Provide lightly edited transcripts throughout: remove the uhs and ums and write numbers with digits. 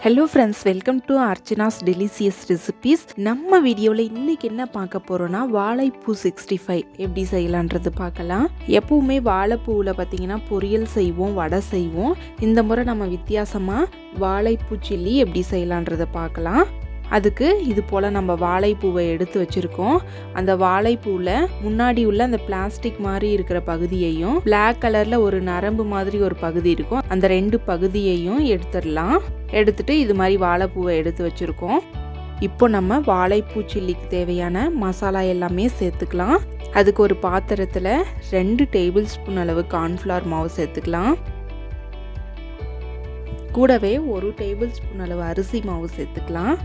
Hello friends, welcome to Archana's delicious recipes. நம்ம வீடியோவில் இன்றைக்கி என்ன பார்க்க போகிறோன்னா வாழைப்பூ 65 எப்படி செய்யலான்றது பார்க்கலாம். எப்பவுமே வாழைப்பூவில் பார்த்திங்கன்னா பொரியல் செய்வோம், வடை செய்வோம். இந்த முறை நம்ம வித்தியாசமாக வாழைப்பூ சில்லி எப்படி செய்யலான்றதை பார்க்கலாம். அதுக்கு இது போல் நம்ம வாழைப்பூவை எடுத்து வச்சுருக்கோம். அந்த வாழைப்பூவில் முன்னாடி உள்ள அந்த பிளாஸ்டிக் மாதிரி இருக்கிற பகுதியையும் பிளாக் கலரில் ஒரு நரம்பு மாதிரி ஒரு பகுதி இருக்கும், அந்த ரெண்டு பகுதியையும் எடுத்துடலாம். எடுத்துட்டு இது மாதிரி வாழைப்பூவை எடுத்து வச்சுருக்கோம். இப்போ நம்ம வாழைப்பூ சில்லிக்கு தேவையான மசாலா எல்லாமே சேர்த்துக்கலாம். அதுக்கு ஒரு பாத்திரத்தில் 2 டேபிள் ஸ்பூன் அளவு கார்ன்ஃப்ளவர் மாவு சேர்த்துக்கலாம். கூடவே 1 டேபிள் ஸ்பூன் அளவு அரிசி மாவு சேர்த்துக்கலாம்.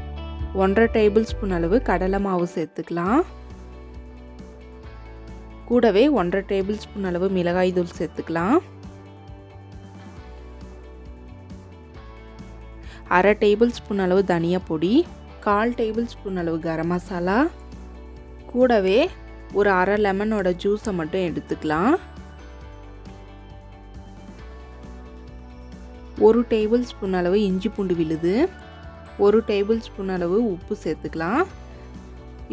1.5 டேபிள் ஸ்பூன் அளவு கடலை மாவு சேர்த்துக்கலாம். கூடவே 1.5 டேபிள் ஸ்பூன் அளவு மிளகாய் தூள் சேர்த்துக்கலாம். 1/2 டேபிள் ஸ்பூன் அளவு தனியா பொடி, 1/4 டேபிள் ஸ்பூன் அளவு கரம் மசாலா, கூடவே ஒரு 1/2 லெமனோட ஜூஸை மட்டும் எடுத்துக்கலாம். 1 டேபிள் ஸ்பூன் அளவு இஞ்சி பூண்டு விழுது, 1 டேபிள் ஸ்பூன் அளவு உப்பு சேர்த்துக்கலாம்.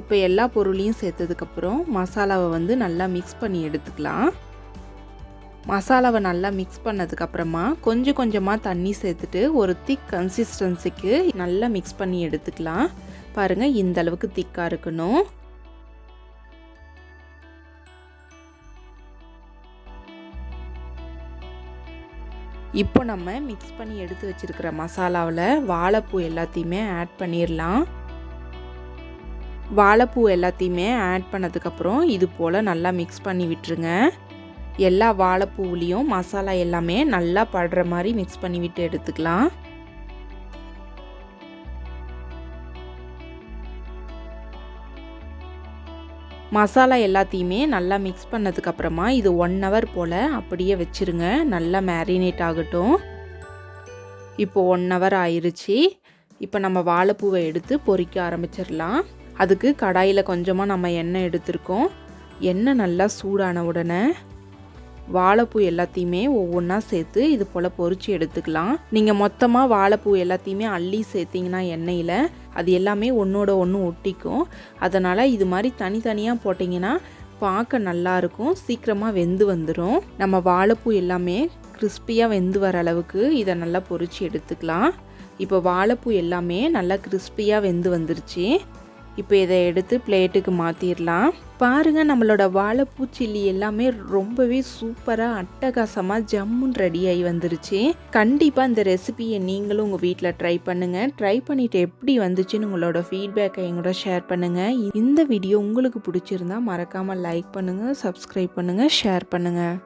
இப்போ எல்லா பொருளையும் சேர்த்ததுக்கப்புறம் மசாலாவை நல்லா மிக்ஸ் பண்ணி எடுத்துக்கலாம். மசாலாவை நல்லா மிக்ஸ் பண்ணதுக்கப்புறமா கொஞ்சம் கொஞ்சமாக தண்ணி சேர்த்துட்டு ஒரு திக் கன்சிஸ்டன்சிக்கு நல்லா மிக்ஸ் பண்ணி எடுத்துக்கலாம். பாருங்கள், இந்த அளவுக்கு திக்காக இருக்கணும். இப்போ நம்ம மிக்ஸ் பண்ணி எடுத்து வச்சிருக்கிற மசாலாவில் வாழைப்பூ எல்லாத்தையுமே ஆட் பண்ணிடலாம். வாழைப்பூ எல்லாத்தையுமே ஆட் பண்ணதுக்கப்புறம் இது போல் நல்லா மிக்ஸ் பண்ணி விட்டுருங்க. எல்லா வாழைப்பூவிலையும் மசாலா எல்லாமே நல்லா படுற மாதிரி மிக்ஸ் பண்ணி விட்டு எடுத்துக்கலாம். மசாலா எல்லாத்தையுமே நல்லா மிக்ஸ் பண்ணதுக்கப்புறமா இது 1 hour போல் அப்படியே வச்சுருங்க. நல்லா மேரினேட் ஆகட்டும். இப்போ 1 hour ஆயிடுச்சு. இப்போ நம்ம வாழைப்பூவை எடுத்து பொரிக்க ஆரம்பிச்சிடலாம். அதுக்கு கடாயில் கொஞ்சமாக நம்ம எண்ணெய் எடுத்துருக்கோம். எண்ணெய் நல்லா சூடான உடனே வாழைப்பூ எல்லாத்தையுமே ஒவ்வொன்றா சேர்த்து இது போல் பொரித்து எடுத்துக்கலாம். நீங்கள் மொத்தமாக வாழைப்பூ எல்லாத்தையுமே அள்ளி சேர்த்திங்கன்னா எண்ணெயில் அது எல்லாமே ஒன்றோட ஒன்று ஒட்டிக்கும். அதனால் இது மாதிரி தனித்தனியாக போட்டிங்கன்னா பார்க்க நல்லாயிருக்கும், சீக்கிரமாக வெந்து வந்துடும். நம்ம வாழைப்பூ எல்லாமே கிறிஸ்பியாக வெந்து வர அளவுக்கு இதை நல்லா பொரித்து எடுத்துக்கலாம். இப்போ வாழைப்பூ எல்லாமே நல்லா கிறிஸ்பியாக வெந்து வந்துருச்சு. இப்போ இதை எடுத்து பிளேட்டுக்கு மாற்றிடலாம். பாருங்கள், நம்மளோட வாழைப்பூ சில்லி எல்லாமே ரொம்பவே சூப்பராக அட்டகாசமாக ஜம்முன்னு ரெடியாகி வந்துருச்சு. கண்டிப்பாக இந்த ரெசிபியை நீங்களும் உங்கள் வீட்டில் ட்ரை பண்ணுங்கள். ட்ரை பண்ணிவிட்டு எப்படி வந்துச்சுன்னு உங்களோட ஃபீட்பேக்கை எங்களோட ஷேர் பண்ணுங்கள். இந்த வீடியோ உங்களுக்கு பிடிச்சிருந்தா மறக்காமல் லைக் பண்ணுங்கள், சப்ஸ்கிரைப் பண்ணுங்கள், ஷேர் பண்ணுங்கள்.